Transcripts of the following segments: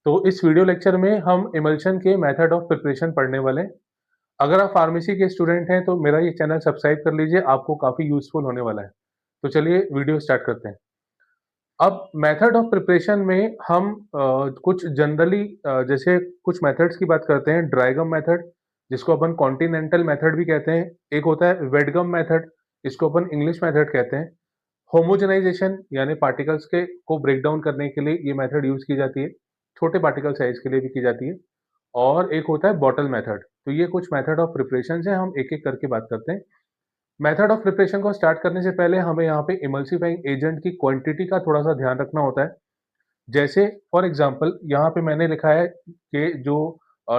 तो इस video lecture में हम इमल्शन के मेथड ऑफ प्रिपरेशन पढ़ने वाले हैं। अगर आप फार्मेसी के स्टूडेंट हैं तो मेरा ये चैनल सब्सक्राइब कर लीजिए, आपको काफ़ी यूज़फुल होने वाला है। तो चलिए वीडियो स्टार्ट करते हैं। अब मेथड ऑफ प्रिपरेशन में हम कुछ जनरली जैसे कुछ मेथड्स की बात करते हैं। ड्राई गम मेथड, जिसको अपन कॉन्टिनेंटल मेथड भी कहते हैं। एक होता है वेट गम मेथड, इसको अपन इंग्लिश मेथड कहते हैं। होमोजेनाइजेशन यानी पार्टिकल्स के को ब्रेक डाउन करने के लिए ये मेथड यूज़ की जाती है। छोटे पार्टिकल साइज़ के लिए भी की जाती है। और एक होता है बॉटल मेथड। तो ये कुछ मेथड ऑफ प्रिपरेशंस हैं, हम एक-एक करके बात करते हैं। मेथड ऑफ प्रिपरेशन को स्टार्ट करने से पहले हमें यहाँ पे इमल्सिफाइंग एजेंट की क्वांटिटी का थोड़ा-सा ध्यान रखना होता है। जैसे फॉर एग्ज़ाम्पल यहाँ पे मैंने लिखा है कि जो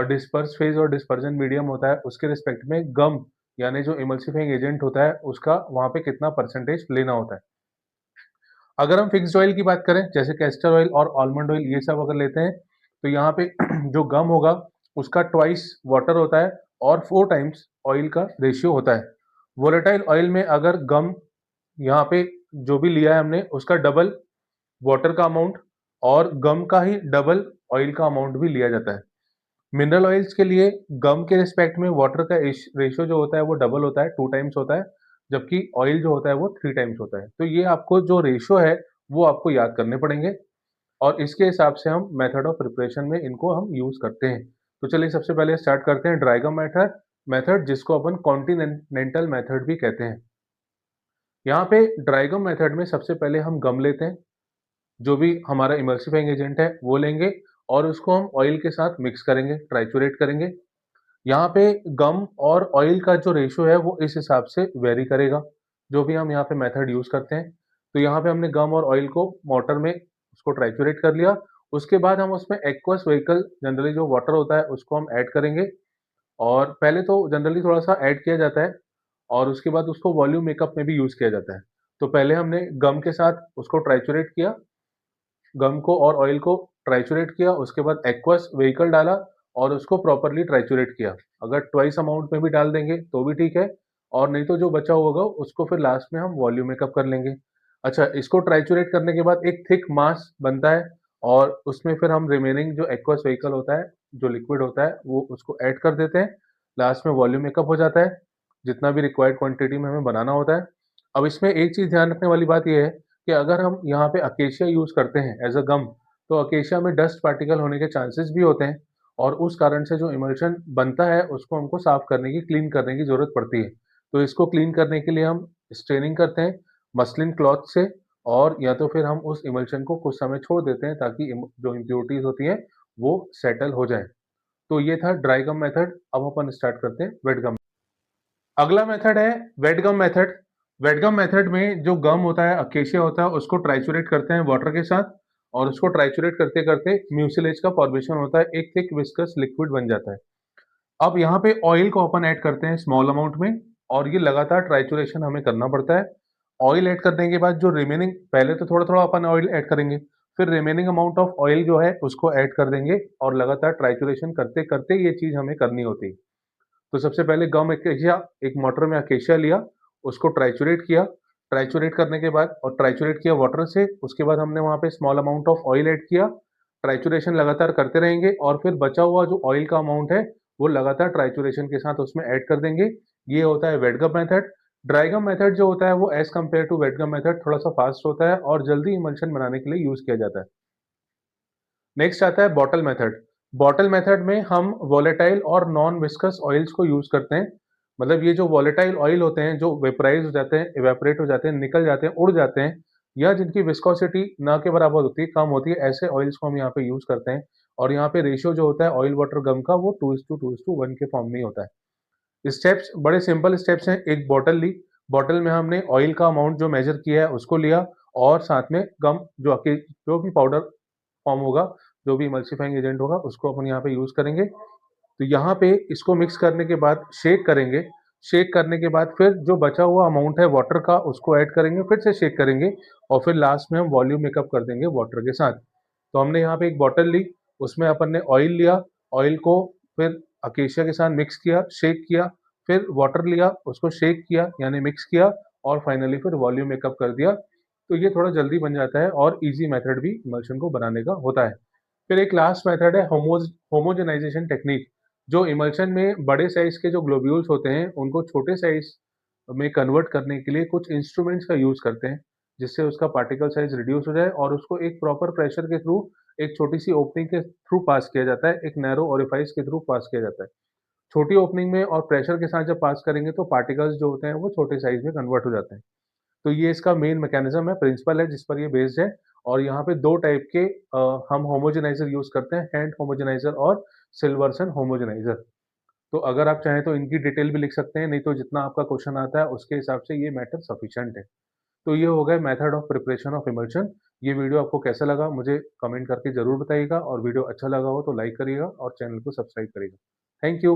डिस्पर्स फेज़ और डिस्पर्जन मीडियम होता है, उसके रिस्पेक्ट में गम यानी जो इमल्सिफाइंग एजेंट होता है, उसका वहाँ पे कितना परसेंटेज लेना होता है। अगर हम फिक्स्ड ऑयल की बात करें, जैसे कैस्टर ऑयल और आलमंड ऑयल ये सब अगर लेते हैं, तो यहाँ पे जो गम होगा उसका ट्वाइस वाटर होता है और 4 टाइम्स ऑयल का रेशियो होता है। वोलेटाइल ऑयल में अगर गम यहाँ पे जो भी लिया है हमने उसका डबल वाटर का अमाउंट और गम का ही डबल ऑयल का अमाउंट भी लिया जाता है। मिनरल ऑयल्स के लिए गम के रिस्पेक्ट में वाटर का रेशियो जो होता है वो डबल होता है, 2 टाइम्स होता है, जबकि ऑयल जो होता है वो 3 टाइम्स होता है। तो ये आपको जो रेशियो है वो आपको याद करने पड़ेंगे और इसके हिसाब से हम मेथड ऑफ प्रिपरेशन में इनको हम यूज़ करते हैं। तो चलिए सबसे पहले स्टार्ट करते हैं ड्राई गम मेथड मेथड जिसको अपन कॉन्टिनेंटल मेथड भी कहते हैं। यहाँ पे ड्राई गम मेथड में सबसे पहले हम गम लेते हैं, जो भी हमारा इमल्सिफाइंग एजेंट है वो लेंगे और उसको हम ऑयल के साथ मिक्स करेंगे, ट्राइचुरेट करेंगे। यहाँ पे गम और ऑयल का जो रेशियो है वो इस हिसाब से वेरी करेगा, जो भी हम यहाँ पे मेथड यूज़ करते हैं। तो यहाँ पे हमने गम और ऑयल को मोटर में उसको ट्राइचुरेट कर लिया। उसके बाद हम उसमें एक्वस व्हीकल जनरली जो वाटर होता है उसको हम ऐड करेंगे और पहले तो जनरली थोड़ा-सा ऐड किया जाता है और उसके बाद उसको वॉल्यूम मेकअप में भी यूज़ किया जाता है। तो पहले हमने गम के साथ उसको ट्राइचुरेट किया, गम को और ऑयल को ट्राइचुरेट किया, उसके बाद एक्वस व्हीकल डाला और उसको प्रॉपर्ली ट्राइचुरेट किया। अगर ट्वाइस अमाउंट में भी डाल देंगे तो भी ठीक है और नहीं तो जो बचा हुआ होगा उसको फिर लास्ट में हम वॉल्यूम मेकअप कर लेंगे। अच्छा, इसको ट्राइचुरेट करने के बाद एक थिक मास बनता है और उसमें फिर हम रिमेनिंग जो एक्वस व्हीकल होता है, जो लिक्विड होता है, वो उसको ऐड कर देते हैं। लास्ट में वॉल्यूम मेकअप हो जाता है, जितना भी रिक्वायर्ड क्वांटिटी में हमें बनाना होता है। अब इसमें एक चीज़ ध्यान रखने वाली बात ये है कि अगर हम यहाँ पे अकेशिया यूज़ करते हैं एज़ अ गम, तो अकेशिया में डस्ट पार्टिकल होने के चांसेस भी होते हैं और उस कारण से जो इमल्शन बनता है उसको हमको साफ़ करने की, क्लीन करने की ज़रूरत पड़ती है। तो इसको क्लीन करने के लिए हम स्ट्रेनिंग करते हैं मसलिन क्लॉथ से और या तो फिर हम उस इमल्शन को कुछ समय छोड़ देते हैं ताकि जो इम्प्योरिटीज़ होती हैं वो सेटल हो जाएँ। तो ये था ड्राई गम मेथड। अब अपन स्टार्ट करते हैं वेट गम। अगला मेथड है wet gum method. Wet gum method में जो गम होता है, अकेशिया होता है, उसको ट्राइचुरेट करते हैं वाटर के साथ और उसको ट्राइचुरेट करते-करते म्यूसिलेज का फॉर्मेशन होता है, एक थिक विस्कस लिक्विड बन जाता है। अब यहाँ पे ऑयल को अपन ऐड करते हैं स्मॉल अमाउंट में और ये लगातार ट्राइचुरेशन हमें करना पड़ता है। ऑयल ऐड करने के बाद जो रिमेनिंग, पहले तो थोड़ा-थोड़ा अपन ऑयल ऐड करेंगे, फिर रिमेनिंग अमाउंट ऑफ ऑयल जो है उसको ऐड कर देंगे और लगातार ट्राइचुरेशन करते-करते ये चीज़ हमें करनी होती है। तो सबसे पहले गम अकेशिया, एक मोटर में अकेशिया लिया, उसको ट्राइचुरेट किया, ट्राइचुरेट करने के बाद और ट्राइचुरेट किया वाटर से, उसके बाद हमने वहाँ पे small amount of oil add किया, ट्राइचुरेशन लगातार करते रहेंगे और फिर बचा हुआ जो ऑयल का अमाउंट है, वो लगातार ट्राइचुरेशन के साथ उसमें ऐड कर देंगे। ये होता है wet gum method. Dry gum method जो होता है वो as compare to wet gum method थोड़ा-सा फास्ट होता है और जल्दी इमल्शन बनाने के लिए यूज़ किया जाता है। नेक्स्ट आता है बॉटल मेथड। बॉटल मेथड में हम वोलेटाइल और नॉन विस्कस ऑयल्स को यूज़ करते हैं। मतलब ये जो वोलेटाइल ऑयल होते हैं, जो वेपराइज़ हो जाते हैं, इवेपोरेट हो जाते हैं, निकल जाते हैं, उड़ जाते हैं या जिनकी विस्कोसिटी ना के बराबर होती है, कम होती है, ऐसे ऑयल्स को हम यहाँ पे यूज़ करते हैं। और यहाँ पे रेशियो जो होता है ऑयल वाटर गम का वो 2:2:1 के फॉर्म में ही होता है। स्टेप्स बड़े सिंपल स्टेप्स हैं। एक बॉटल ली, बॉटल में हमने ऑयल का अमाउंट जो मेज़र किया है उसको लिया और साथ में गम जो भी पाउडर फॉर्म होगा, जो भी इमल्सिफाइंग एजेंट होगा, उसको अपन यहाँ पे यूज़ करेंगे। तो यहाँ पे इसको मिक्स करने के बाद शेक करेंगे। शेक करने के बाद फिर जो बचा हुआ अमाउंट है वाटर का उसको ऐड करेंगे, फिर से शेक करेंगे और फिर लास्ट में हम वॉल्यूम मेकअप कर देंगे वाटर के साथ। तो हमने यहाँ पे एक बॉटल ली, उसमें अपन ने ऑयल लिया, ऑयल को फिर अकेशिया के साथ मिक्स किया, शेक किया, फिर वाटर लिया, उसको शेक किया यानी मिक्स किया और फाइनली फिर वॉल्यूम मेकअप कर दिया। तो ये थोड़ा जल्दी बन जाता है और ईज़ी मेथड भी इमल्शन को बनाने का होता है। फिर एक लास्ट मेथड है होमोजेनाइजेशन टेक्निक, जो इमल्शन में बड़े साइज के जो ग्लोब्यूल्स होते हैं, उनको छोटे साइज में कन्वर्ट करने के लिए कुछ इंस्ट्रूमेंट्स का यूज़ करते हैं, जिससे उसका पार्टिकल साइज रिड्यूस हो जाए और उसको एक प्रॉपर प्रेशर के थ्रू एक छोटी-सी ओपनिंग के थ्रू पास किया जाता है, एक नैरो ओरिफाइस के थ्रू पास किया जाता है। छोटी ओपनिंग में और प्रेशर के साथ जब पास करेंगे तो पार्टिकल्स जो होते हैं वो छोटे साइज में कन्वर्ट हो जाते हैं। तो ये इसका मेन मैकेनिज़्म है, प्रिंसिपल है जिस पर ये बेस्ड है और यहाँ पे 2 टाइप के हम होमोजेनाइज़र यूज़ करते हैं, हैंड होमोजेनाइज़र और सिल्वर्सन होमोजेनाइज़र। तो अगर आप चाहें तो इनकी डिटेल भी लिख सकते हैं, नहीं तो जितना आपका क्वेश्चन आता है उसके हिसाब से ये मैटर सफिशिएंट है। तो ये हो गया method of preparation of emulsion. ये वीडियो आपको कैसा लगा मुझे कमेंट करके ज़रूर बताइएगा और वीडियो अच्छा लगा हो तो लाइक करिएगा और चैनल को सब्सक्राइब करिएगा। Thank you.